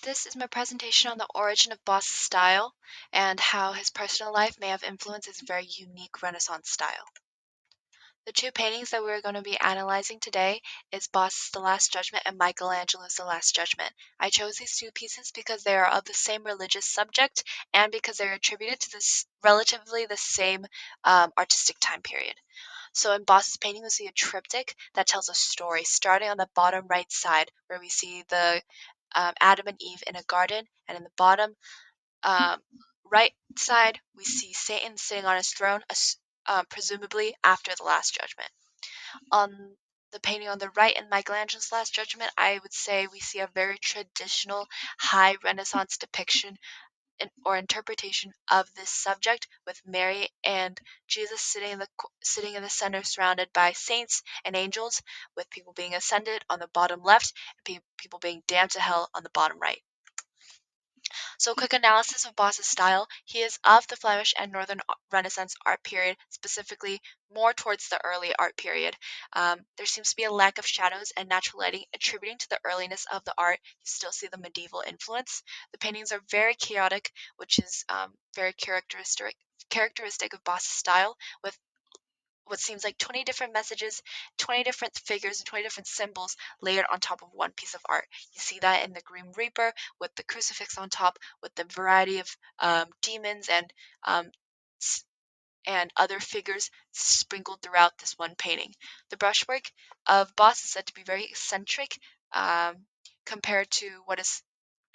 This is my presentation on the origin of Boss's style and how his personal life may have influenced his very unique Renaissance style. The two paintings that we're going to be analyzing today is Boss's The Last Judgment and Michelangelo's The Last Judgment. I chose these two pieces because they are of the same religious subject and because they're attributed to this relatively the same artistic time period. So in Boss's painting, we see a triptych that tells a story, starting on the bottom right side, where we see the Adam and Eve in a garden, and in the bottom um, right side, we see Satan sitting on his throne, presumably after the Last Judgment. On the painting on the right in Michelangelo's Last Judgment, I would say we see a very traditional high Renaissance depiction or interpretation of this subject, with Mary and Jesus sitting in the center, surrounded by saints and angels, with people being ascended on the bottom left and people being damned to hell on the bottom right. So, quick analysis of Boss's style. He is of the Flemish and Northern Renaissance art period, specifically more towards the early art period. There seems to be a lack of shadows and natural lighting, attributing to the earliness of the art. You still see the medieval influence. The paintings are very chaotic, which is very characteristic of Boss's style, with what seems like 20 different messages, 20 different figures, and 20 different symbols layered on top of one piece of art. You see that in the Grim Reaper with the crucifix on top, with the variety of demons um, and other figures sprinkled throughout this one painting. The brushwork of Boss is said to be very eccentric compared to what is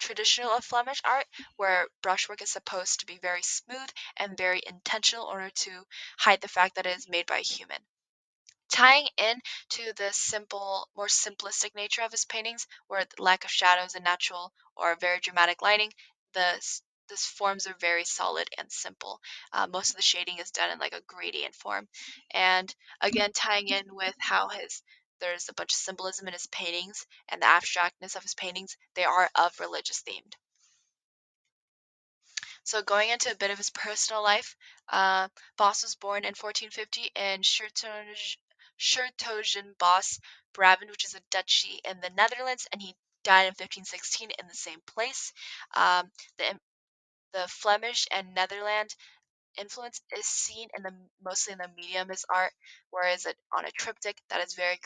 traditional of Flemish art, where brushwork is supposed to be very smooth and very intentional in order to hide the fact that it is made by a human. Tying in to the more simplistic nature of his paintings, where the lack of shadows and natural or very dramatic lighting, the forms are very solid and simple. Most of the shading is done in like a gradient form, and again tying in with how there's a bunch of symbolism in his paintings and the abstractness of his paintings. They are of religious themed. So going into a bit of his personal life, Bos was born in 1450 in Shertogenbosch, Brabant, which is a duchy in the Netherlands, and he died in 1516 in the same place. Um, the Flemish and Netherlands influence is seen mostly in the medium as art, whereas on a triptych that is very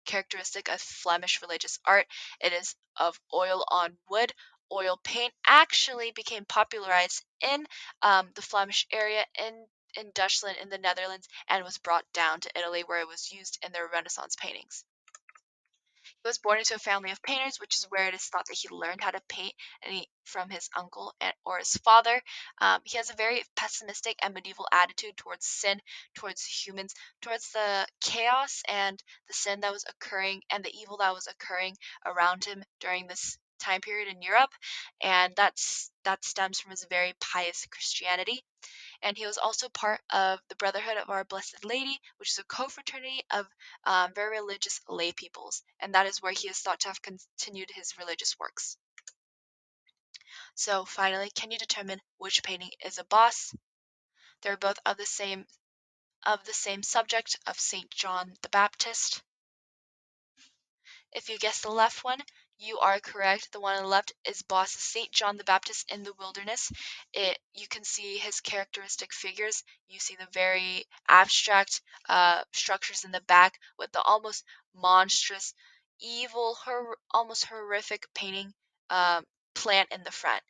characteristic of Flemish religious art. It is of oil on wood. Oil paint actually became popularized in the Flemish area in Dutchland in the Netherlands and was brought down to Italy, where it was used in their Renaissance paintings. He was born into a family of painters, which is where it is thought that he learned how to paint from his uncle or his father. He has a very pessimistic and medieval attitude towards sin, towards humans, towards the chaos and the sin that was occurring and the evil that was occurring around him during this time period in Europe, and that stems from his very pious Christianity. And he was also part of the Brotherhood of Our Blessed Lady, which is a confraternity of very religious lay peoples, and that is where he is thought to have continued his religious works. So finally, can you determine which painting is a Boss? They're both of the same subject of Saint John the Baptist. If you guessed the left one, you are correct. The one on the left is Boss's St. John the Baptist in the Wilderness. You can see his characteristic figures. You see the very abstract structures in the back with the almost monstrous, evil, almost horrific painting plant in the front.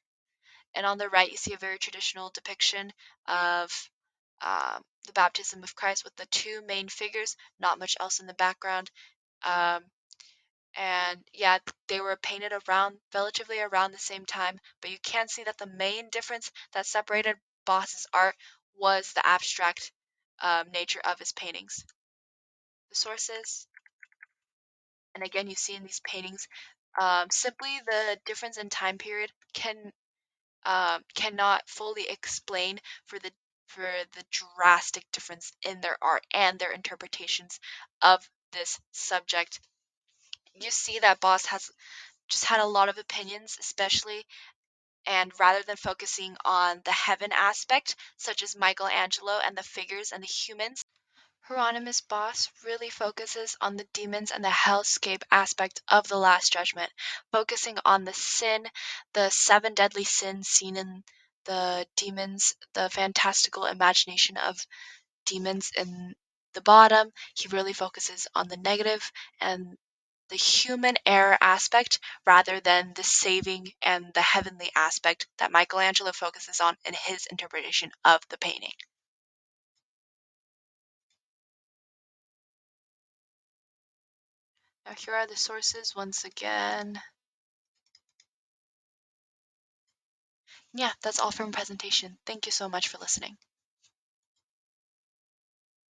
And on the right, you see a very traditional depiction of the baptism of Christ with the two main figures, not much else in the background. Um, and yeah, they were painted relatively around the same time, but you can see that the main difference that separated Boss's art was the abstract nature of his paintings. The sources, and again, you see in these paintings, simply the difference in time period cannot fully explain for the drastic difference in their art and their interpretations of this subject. You see that Boss has just had a lot of opinions, especially, and rather than focusing on the heaven aspect, such as Michelangelo and the figures and the humans, Hieronymus Boss really focuses on the demons and the hellscape aspect of the Last Judgment, focusing on the sin, the seven deadly sins seen in the demons, the fantastical imagination of demons in the bottom. He really focuses on the negative and the human error aspect rather than the saving and the heavenly aspect that Michelangelo focuses on in his interpretation of the painting. Now here are the sources once again. Yeah, that's all from presentation. Thank you so much for listening.